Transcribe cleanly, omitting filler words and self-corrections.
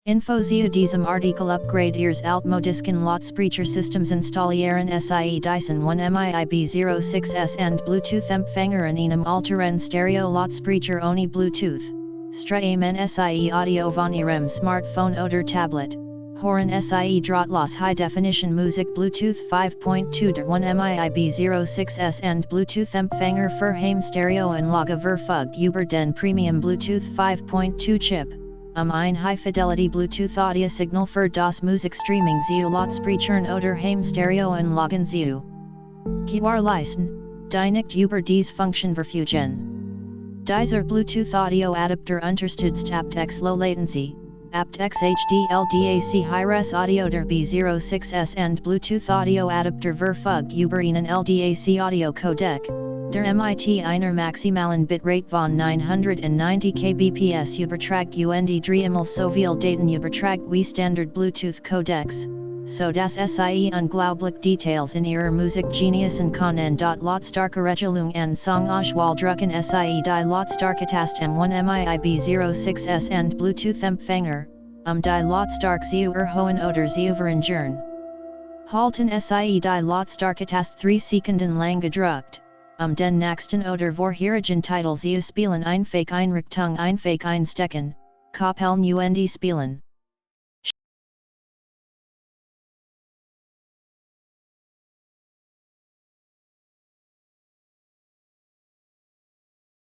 Info zu diesem Artikel Upgrade Ihres Altmodischen Lautsprechersystems installieren Sie diesen 1Mii B06S and Bluetooth Empfänger in einem alteren Stereo Lautsprecher ohne Bluetooth. Streamen Sie Audio von Ihrem Smartphone oder Tablet. Hören Sie Drahtlos High Definition Musik Bluetooth 5.2 der 1Mii B06S and Bluetooth Empfänger für Heimstereoanlage verfügt über den Premium Bluetooth 5.2 Chip. Ein High-Fidelity Bluetooth Audio Signal für das Musikstreaming zu Lautsprechern oder Heimstereoanlagen zu gewährleisten, die nicht über diese Funktion verfügen. Dieser Bluetooth Audio Adapter unterstützt aptX Low Latency, aptX HD LDAC High-Res Audio der B06S and Bluetooth Audio Adapter verfügt über einen LDAC Audio Codec. Der mit einer maximalen Bitrate von 990 kbps übertragt und dreimal so viel Daten übertragt wie Standard Bluetooth Codecs, so dass Sie unglaublich Details in Ihrer Musik genießen können. Lautstärkeregelung and Songauswahl drucken Sie die Lautstärketast M1Mii B06S and Bluetooth Empfänger, die Lautstärke zu erhöhen oder zu verringern. Halten Sie die Lautstärketast 3 Sekunden lang gedrückt. Den nächsten oder vorherigen Titel zu spielen einfach Einrichtung einfach einstecken, Koppeln und spielen.